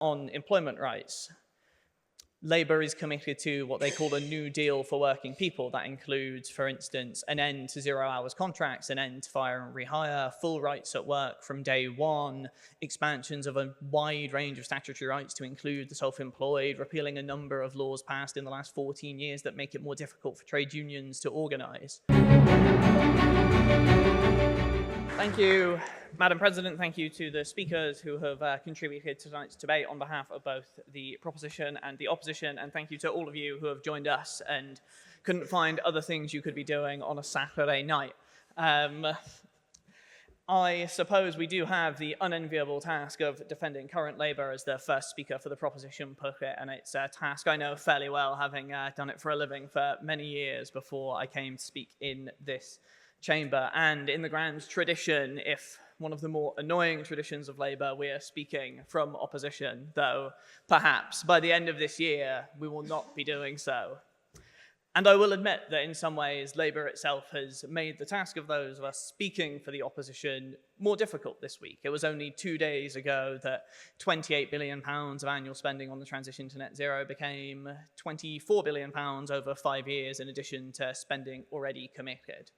on employment rights. Labour is committed to what they call a New Deal for working people. That includes, for instance, an end to zero-hours contracts, an end to fire and rehire, full rights at work from day one, expansions of a wide range of statutory rights to include the self-employed, repealing a number of laws passed in the last 14 years that make it more difficult for trade unions to organise. Thank you, Madam President. Thank you to the speakers who have contributed to tonight's debate on behalf of both the proposition and the opposition. And thank you to all of you who have joined us and couldn't find other things you could be doing on a Saturday night. I suppose we do have the unenviable task of defending current Labour, as the first speaker for the proposition put it, and it's a task I know fairly well, having done it for a living for many years before I came to speak in this chamber. And in the grand tradition, if one of the more annoying traditions of Labour, we are speaking from opposition, though perhaps by the end of this year we will not be doing so. And I will admit that in some ways Labour itself has made the task of those of us speaking for the opposition more difficult this week. It was only 2 days ago that £28 billion of annual spending on the transition to net zero became £24 billion over 5 years, in addition to spending already committed.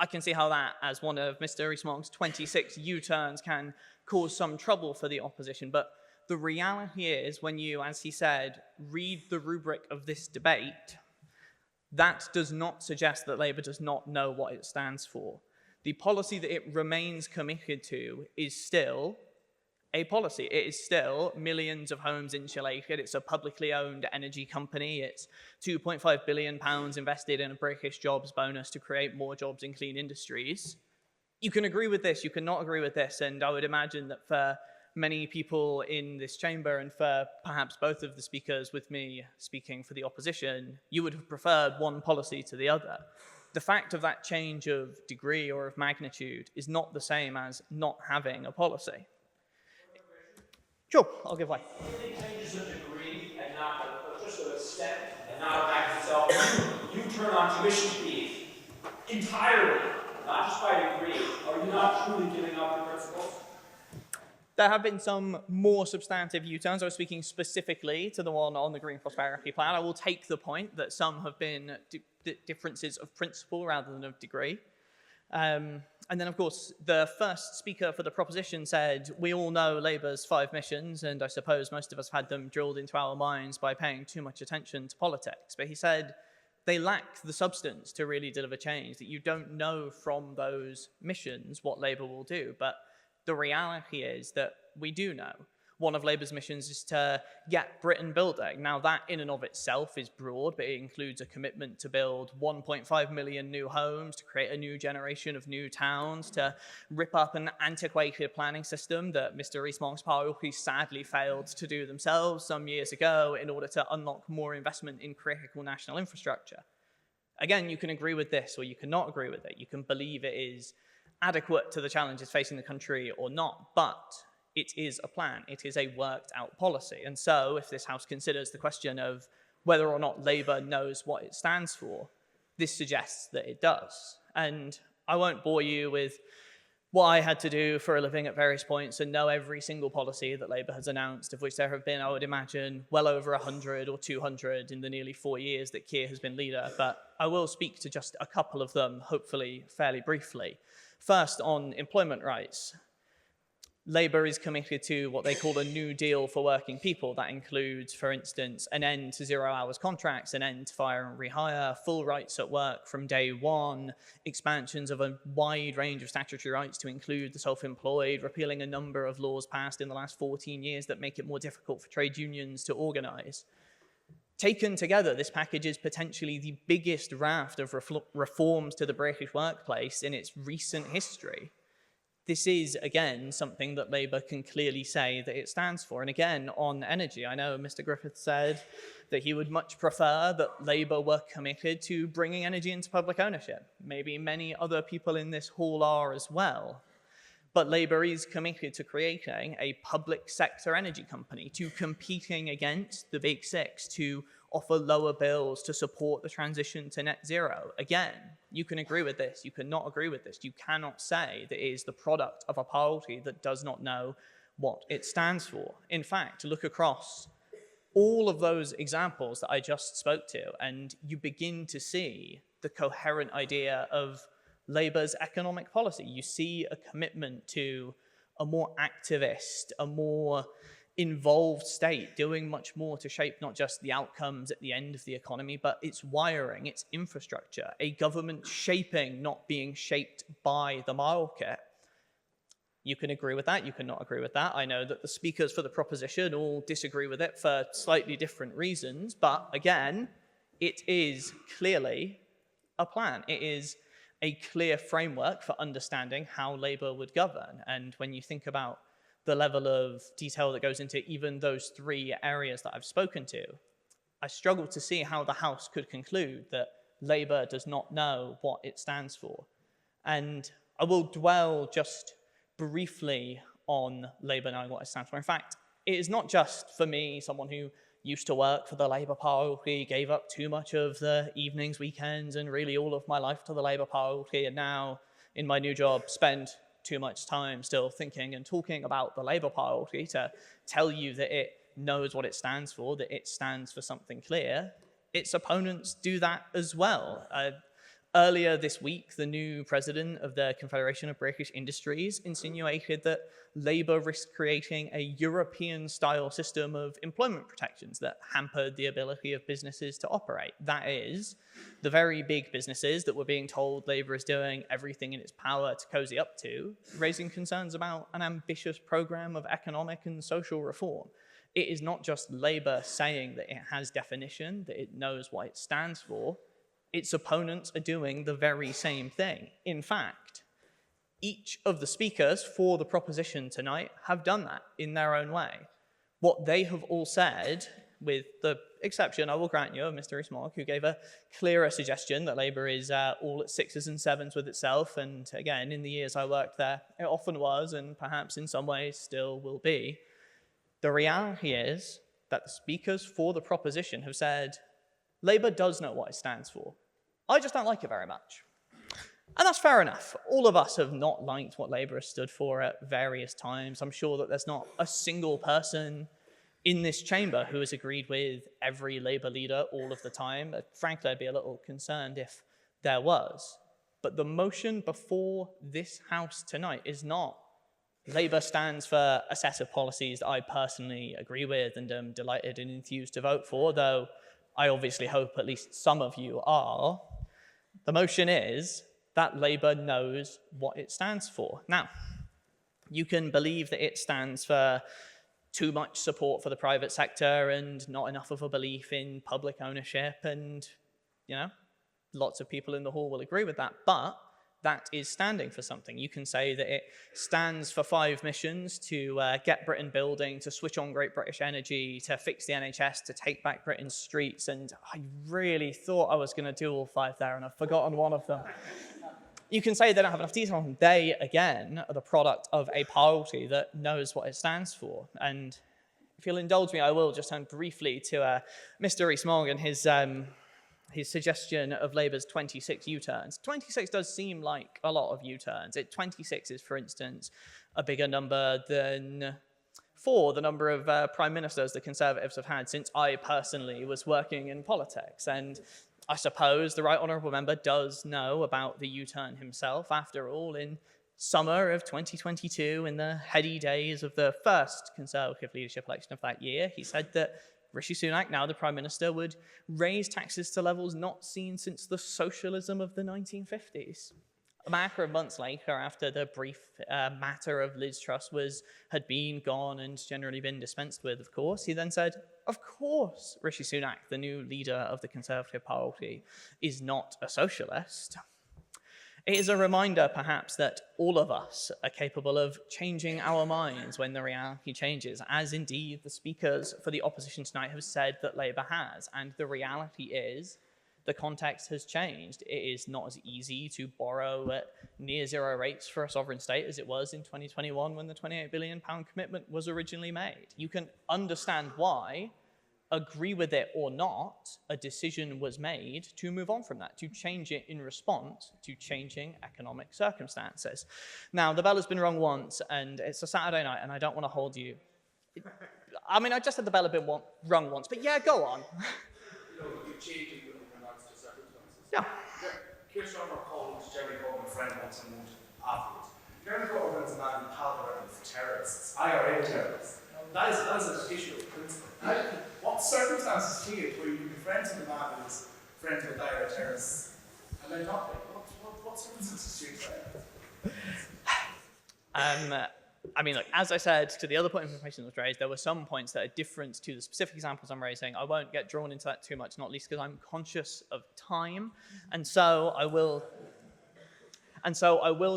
I can see how that, as one of Mr. Rees-Mogg's 26 U-turns, can cause some trouble for the opposition. But the reality is, when you, as he said, read the rubric of this debate, that does not suggest that Labour does not know what it stands for. The policy that it remains committed to is still a policy. It is still millions of homes insulated. It's a publicly owned energy company. It's £2.5 billion invested in a British jobs bonus to create more jobs in clean industries. You can agree with this, you cannot agree with this, and I would imagine that for many people in this chamber, and for perhaps both of the speakers with me speaking for the opposition, you would have preferred one policy to the other. The fact of that change of degree or of magnitude is not the same as not having a policy. Sure, I'll give way. It changes a degree and not just an extent and not a max itself. You turn on tuition fees entirely, not just by degree. Are you not truly giving up the principles? There have been some more substantive U-turns. I was speaking specifically to the one on the Green Prosperity Plan. I will take the point that some have been differences of principle rather than of degree. And then, of course, the first speaker for the proposition said, we all know Labour's 5 missions, and I suppose most of us had them drilled into our minds by paying too much attention to politics. But he said they lack the substance to really deliver change, that you don't know from those missions what Labour will do. But the reality is that we do know. One of Labour's missions is to get Britain building. Now, that in and of itself is broad, but it includes a commitment to build 1.5 million new homes, to create a new generation of new towns, to rip up an antiquated planning system that Mr. Rees-Mogg's party sadly failed to do themselves some years ago in order to unlock more investment in critical national infrastructure. Again, you can agree with this or you cannot agree with it. You can believe it is adequate to the challenges facing the country or not, but it is a plan. It is a worked out policy. And so if this House considers the question of whether or not Labour knows what it stands for, this suggests that it does. And I won't bore you with what I had to do for a living at various points and know every single policy that Labour has announced, of which there have been, I would imagine, well over 100 or 200 in the nearly 4 years that Keir has been leader. But I will speak to just a couple of them, hopefully fairly briefly. First, on employment rights. Labour is committed to what they call a New Deal for working people. That includes, for instance, an end to zero-hours contracts, an end to fire and rehire, full rights at work from day one, expansions of a wide range of statutory rights to include the self-employed, repealing a number of laws passed in the last 14 years that make it more difficult for trade unions to organise. Taken together, this package is potentially the biggest raft of reforms to the British workplace in its recent history. This is, again, something that Labour can clearly say that it stands for. And again, on energy, I know Mr. Griffith said that he would much prefer that Labour were committed to bringing energy into public ownership. Maybe many other people in this hall are as well. But Labour is committed to creating a public sector energy company, to competing against the big six, to offer lower bills, to support the transition to net zero. Again, you can agree with this, you cannot agree with this. You cannot say that it is the product of a party that does not know what it stands for. In fact, look across all of those examples that I just spoke to, and you begin to see the coherent idea of Labour's economic policy. You see a commitment to a more activist, a more involved state, doing much more to shape not just the outcomes at the end of the economy, but its wiring, its infrastructure, a government shaping, not being shaped by the market. You can agree with that, you cannot agree with that. I know that the speakers for the proposition all disagree with it for slightly different reasons, but again, it is clearly a plan. It is a clear framework for understanding how Labour would govern. And when you think about the level of detail that goes into even those three areas that I've spoken to, I struggle to see how the House could conclude that Labour does not know what it stands for. And I will dwell just briefly on Labour knowing what it stands for. In fact, it is not just for me, someone who used to work for the Labour Party, gave up too much of the evenings, weekends, and really all of my life to the Labour Party, and now in my new job spend too much time still thinking and talking about the Labour Party to tell you that it knows what it stands for, that it stands for something clear. Its opponents do that as well. Earlier this week, the new president of the Confederation of British Industries insinuated that Labour risked creating a European-style system of employment protections that hampered the ability of businesses to operate. That is, the very big businesses that were being told Labour is doing everything in its power to cozy up to, raising concerns about an ambitious programme of economic and social reform. It is not just Labour saying that it has definition, that it knows what it stands for. Its opponents are doing the very same thing. In fact, each of the speakers for the proposition tonight have done that in their own way. What they have all said, with the exception, I will grant you, of Mr. Rees-Mogg, who gave a clearer suggestion that Labour is all at sixes and sevens with itself, and again, in the years I worked there, it often was, and perhaps in some ways still will be. The reality is that the speakers for the proposition have said, Labour does know what it stands for. I just don't like it very much. And that's fair enough. All of us have not liked what Labour has stood for at various times. I'm sure that there's not a single person in this chamber who has agreed with every Labour leader all of the time. Frankly, I'd be a little concerned if there was. But the motion before this House tonight is not Labour stands for a set of policies that I personally agree with and am delighted and enthused to vote for, though I obviously hope at least some of you are. The motion is that Labour knows what it stands for. Now, you can believe that it stands for too much support for the private sector and not enough of a belief in public ownership, and, you know, lots of people in the hall will agree with that, but that is standing for something. You can say that it stands for 5 missions to get Britain building, to switch on Great British Energy, to fix the NHS, to take back Britain's streets, and I really thought I was going to do all 5 there, and I've forgotten one of them. You can say they don't have enough detail on them. They, again, are the product of a party that knows what it stands for. And if you'll indulge me, I will just turn briefly to Mr. Rees-Mogg and his suggestion of Labour's 26 U-turns. 26 does seem like a lot of U-turns. 26 is, for instance, a bigger number than 4, the number of prime ministers the Conservatives have had since I personally was working in politics. And I suppose the right honourable member does know about the U-turn himself. After all, in summer of 2022, in the heady days of the first Conservative leadership election of that year, he said that Rishi Sunak, now the Prime Minister, would raise taxes to levels not seen since the socialism of the 1950s. A matter of months later, after the brief matter of Liz Truss had been gone and generally been dispensed with, of course, he then said, of course, Rishi Sunak, the new leader of the Conservative Party, is not a socialist. It is a reminder, perhaps, that all of us are capable of changing our minds when the reality changes, as indeed the speakers for the opposition tonight have said that Labour has. And the reality is, the context has changed. It is not as easy to borrow at near zero rates for a sovereign state as it was in 2021 when the £28 billion commitment was originally made. You can understand why agree with it or not, a decision was made to move on from that, to change it in response to changing economic circumstances. Now, the bell has been rung once, and it's a Saturday night, and I don't want to hold you. I mean, I just had the bell a bit rung once, but yeah, go on. You changed it in regards to circumstances. Yeah. Keir Starmer called Jerry Corbyn a friend once and moved afterwards. Jerry Corbyn is a man who pallbearer with terrorists, IRA terrorists. That is an issue of principle. What circumstances change where you can be friends with a man who is friends with IRA terrorists and then not? What circumstances change that? I mean, look, as I said to the other point of information that was raised, there were some points that are different to the specific examples I'm raising. I won't get drawn into that too much, not least because I'm conscious of time. And so I will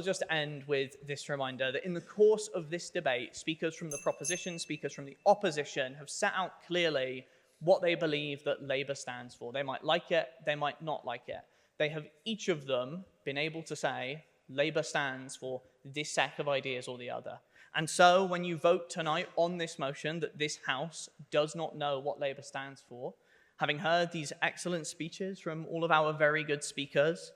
just end with this reminder that in the course of this debate, speakers from the proposition, speakers from the opposition have set out clearly what they believe that Labour stands for. They might like it, they might not like it. They have each of them been able to say Labour stands for this set of ideas or the other. And so when you vote tonight on this motion that this House does not know what Labour stands for, having heard these excellent speeches from all of our very good speakers,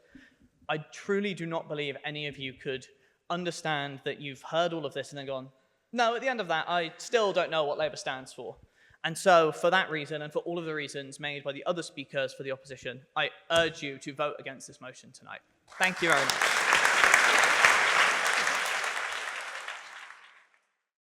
I truly do not believe any of you could understand that you've heard all of this and then gone, no, at the end of that, I still don't know what Labour stands for. And so for that reason, and for all of the reasons made by the other speakers for the opposition, I urge you to vote against this motion tonight. Thank you very much.